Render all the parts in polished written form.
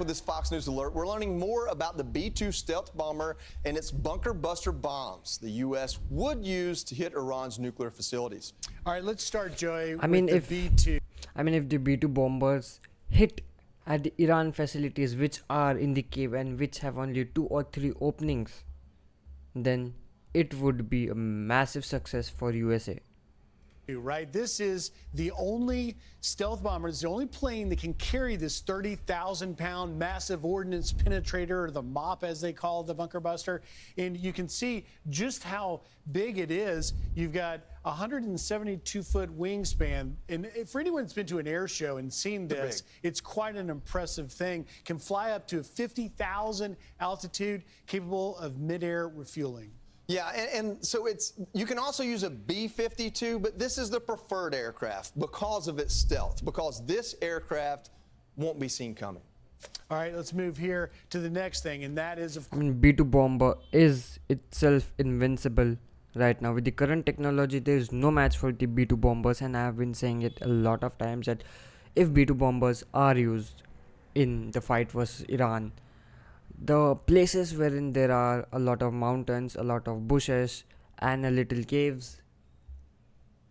with this Fox News alert. We're learning more about the B-2 stealth bomber and its bunker buster bombs the U.S. would use to hit Iran's nuclear facilities. All right, let's start, Joey, I mean, with the B-2. if the B-2 bombers hit at the Iran facilities which are in the cave and which have only 2 or 3 openings, then it would be a massive success for USA. Right, this is the only stealth bomber, it's the only plane that can carry this 30,000-pound massive ordnance penetrator, or the MOP as they call the bunker buster. And you can see just how big it is. You've got 172-foot wingspan, and for anyone that's been to an air show and seen this, it's quite an impressive thing. Can fly up to 50,000 altitude, capable of mid-air refueling. Yeah, and so you can also use a B-52, but this is the preferred aircraft because of its stealth, because this aircraft won't be seen coming. All right, let's move here to the next thing, and that is, of course, B-2 bomber is itself invincible right now. With the current technology, there is no match for the B-2 bombers, and I have been saying it a lot of times that if B-2 bombers are used in the fight versus Iran, the places wherein there are a lot of mountains, a lot of bushes, and a little caves,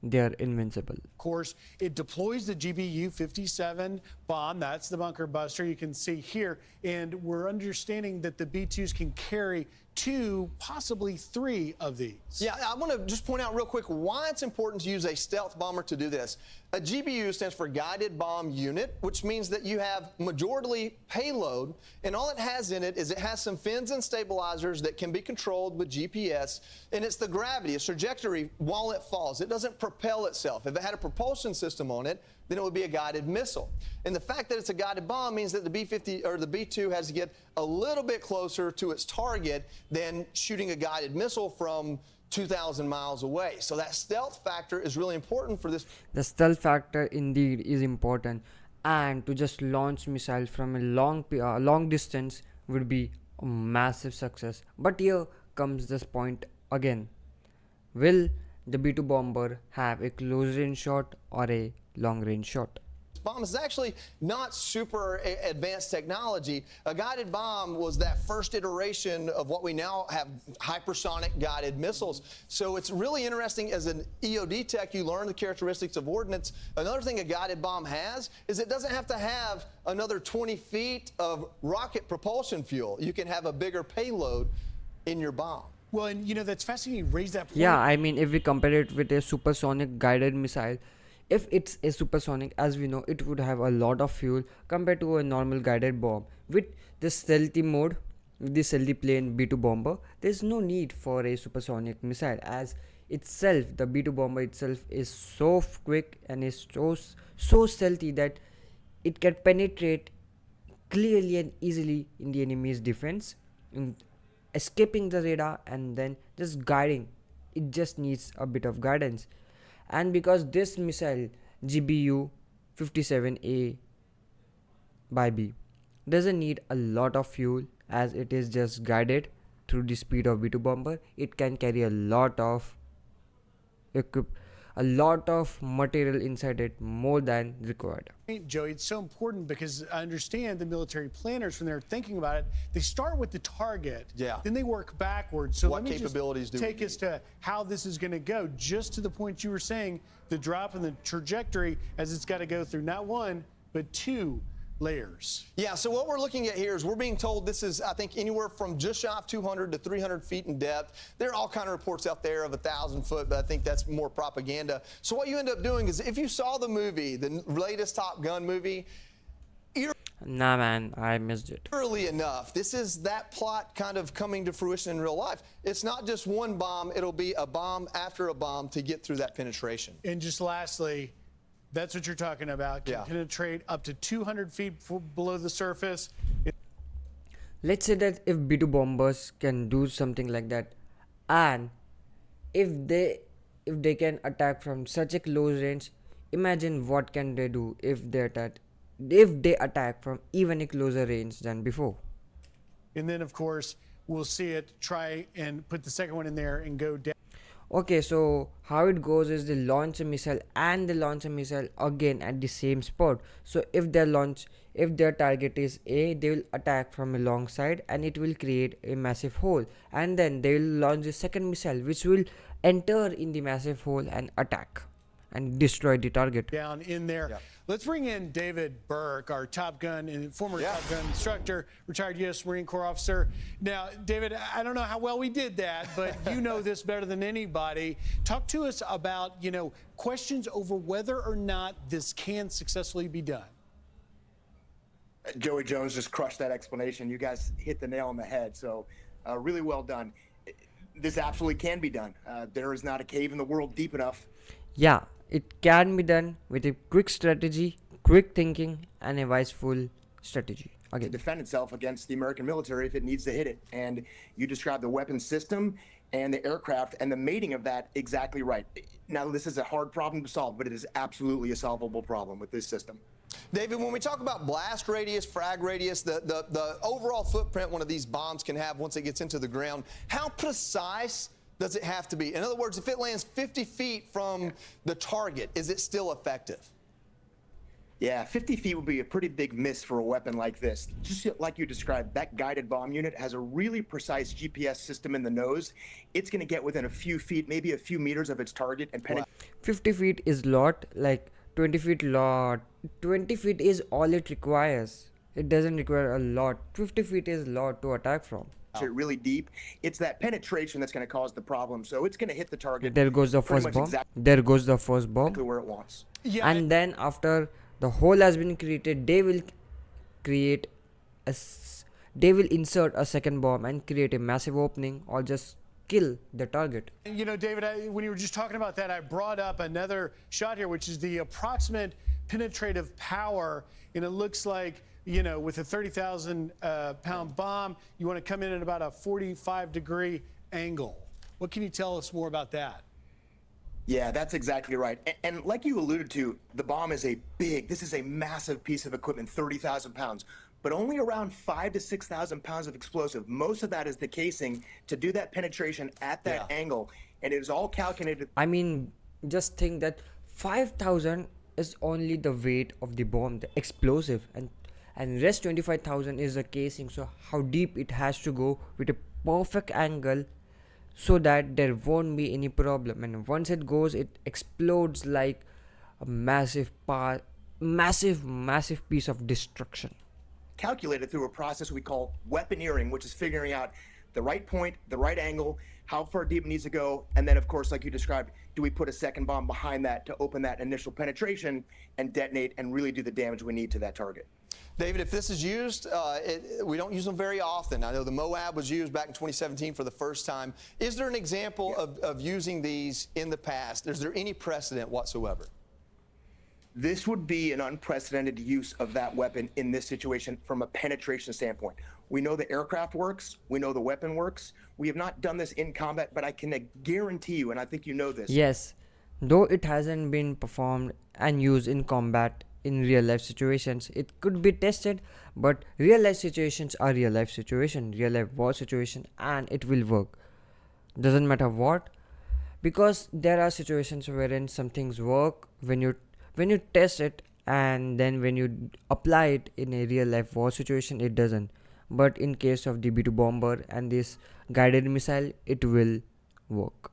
they are invincible. Of course, it deploys the GBU-57 bomb. That's the bunker buster you can see here. And we're understanding that the B-2s can carry 2, possibly 3 of these. Yeah, I want to just point out real quick why it's important to use a stealth bomber to do this. A GBU stands for Guided Bomb Unit, which means that you have majority payload, and all it has in it is it has some fins and stabilizers that can be controlled with GPS, and it's the gravity, its trajectory while it falls. It doesn't propel itself. If it had a propulsion system on it, then it would be a guided missile. And the fact that it's a guided bomb means that the B-50 or the B-2 has to get a little bit closer to its target than shooting a guided missile from 2,000 miles away. So that stealth factor is really important for this. The stealth factor indeed is important, and to just launch missile from a long distance would be a massive success. But here comes this point again. Will the B-2 bomber have a close range shot or a long range shot? Bomb is actually not super advanced technology. A guided bomb was that first iteration of what we now have, hypersonic guided missiles. So it's really interesting as an EOD tech, you learn the characteristics of ordnance. Another thing a guided bomb has is it doesn't have to have another 20 feet of rocket propulsion fuel. You can have a bigger payload in your bomb. Well, and you know, that's fascinating you raise that point. Yeah, I mean, if we compare it with a supersonic guided missile, if it's a supersonic, as we know, it would have a lot of fuel compared to a normal guided bomb. With the stealthy mode, with the stealthy plane B-2 bomber, there's no need for a supersonic missile, as itself, the B-2 bomber itself is so quick and is so stealthy that it can penetrate clearly and easily in the enemy's defense, escaping the radar and then just guiding. It just needs a bit of guidance. And because this missile GBU-57A by B doesn't need a lot of fuel, as it is just guided through the speed of B-2 bomber, it can carry a lot of material inside it, more than required. Joey, it's so important because I understand the military planners, when they're thinking about it, they start with the target, then they work backwards. So what let me capabilities just take us to how this is going to go, just to the point you were saying, the drop and the trajectory as it's got to go through not 1, but 2 layers. Yeah, so what we're looking at here is we're being told this is, I think, anywhere from just shy of 200 to 300 feet in depth. There are all kind of reports out there of 1,000 foot, but I think that's more propaganda. So what you end up doing is, if you saw the movie, the latest Top Gun movie, Nah, man, I missed it. early enough, this is that plot kind of coming to fruition in real life. It's not just one bomb, it'll be a bomb after a bomb to get through that penetration. And just lastly, that's what you're talking about. Can penetrate up to 200 feet below the surface. Let's say that if B-2 bombers can do something like that, and if they can attack from such a close range, imagine what can they do if they attack from even a closer range than before. And then, of course, we'll see it try and put the second one in there and go down. Okay, so how it goes is they launch a missile and they launch a missile again at the same spot. So if their target is A, they will attack from a long side and it will create a massive hole. And then they will launch a second missile which will enter in the massive hole and attack and destroy the target. Down in there. Let's bring in David Burke, our Top Gun and former Top Gun instructor, retired U.S. Marine Corps officer. Now, David, I don't know how well we did that, but you know this better than anybody. Talk to us about, questions over whether or not this can successfully be done. Joey Jones just crushed that explanation. You guys hit the nail on the head. So really well done. This absolutely can be done. There is not a cave in the world deep enough. Yeah, it can be done with a quick strategy, quick thinking, and a wiseful strategy. To Okay. defend itself against the American military if it needs to hit it. And you described the weapon system and the aircraft and the mating of that exactly right. Now, this is a hard problem to solve, but it is absolutely a solvable problem with this system. David, when we talk about blast radius, frag radius, the overall footprint one of these bombs can have once it gets into the ground, how precise does it have to be? In other words, if it lands 50 feet from the target, is it still effective? Yeah, 50 feet would be a pretty big miss for a weapon like this. Just like you described, that guided bomb unit has a really precise GPS system in the nose. It's going to get within a few feet, maybe a few meters of its target and penetrate. 50 feet is lot, like 20 feet lot. 20 feet is all it requires. It doesn't require a lot. 50 feet is lot to attack from. Really deep. It's that penetration that's going to cause the problem. So it's going to hit the target. There goes the pretty first much bomb. exactly There goes the first bomb. where it wants. Yeah, And then after the hole has been created, they will create they will insert a second bomb and create a massive opening or just kill the target. David, when you were just talking about that, I brought up another shot here, which is the approximate penetrative power. And it looks like, with a 30,000 pound bomb, you want to come in at about a 45-degree angle. What can you tell us more about that? Yeah, that's exactly right. And like you alluded to, the bomb is this is a massive piece of equipment, 30,000 pounds, but only around 5,000 to 6,000 pounds of explosive. Most of that is the casing to do that penetration at that angle. And it is all calculated. I mean, just think that 5,000 is only the weight of the bomb, the explosive, and rest 25,000 is the casing. So how deep it has to go with a perfect angle so that there won't be any problem. And once it goes, it explodes like a massive piece of destruction. Calculated through a process we call weaponeering, which is figuring out the right point, the right angle, how far deep it needs to go, and then, of course, like you described, do we put a second bomb behind that to open that initial penetration and detonate and really do the damage we need to that target? David, if this is used, we don't use them very often. I know the Moab was used back in 2017 for the first time. Is there an example of using these in the past? Is there any precedent whatsoever? This would be an unprecedented use of that weapon in this situation from a penetration standpoint. We know the aircraft works. We know the weapon works. We have not done this in combat, but I can guarantee you, and I think you know this. Yes, though it hasn't been performed and used in combat in real life situations, it could be tested, but real life situations are real life war situation, and it will work. Doesn't matter what, because there are situations wherein some things work when you test it, and then when you apply it in a real life war situation, it doesn't. But in case of the B-2 bomber and this guided missile, it will work.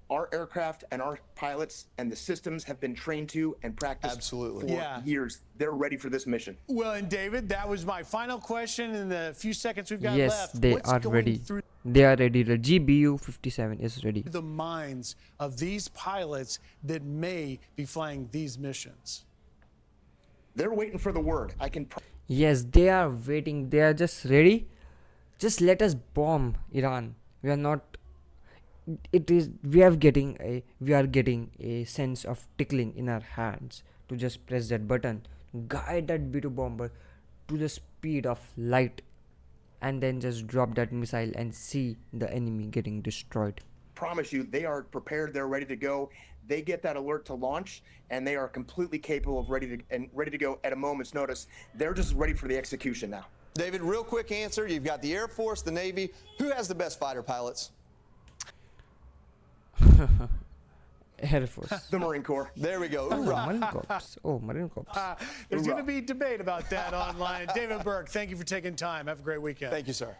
Our aircraft and our pilots and the systems have been trained to and practiced Absolutely. for years. They're ready for this mission. Well, and David, that was my final question in the few seconds we've got Yes, left. they What's are going ready. through They are ready. The GBU-57 is ready. the minds of these pilots that may be flying these missions? They're waiting for the word. Yes, they are waiting. They are just ready. Just let us bomb Iran. We are not. We are getting a sense of tickling in our hands to just press that button, guide that B-2 bomber to the speed of light, and then just drop that missile and see the enemy getting destroyed. Promise you, they are prepared. They're ready to go. They get that alert to launch, and they are completely capable of ready to go at a moment's notice. They're just ready for the execution now. David, real quick answer. You've got the Air Force, the Navy. Who has the best fighter pilots? Air Force. The Marine Corps. There we go. Oh, Hoorah. Marine Corps. Oh, Marine Corps. There's going to be debate about that online. David Burke, thank you for taking time. Have a great weekend. Thank you, sir.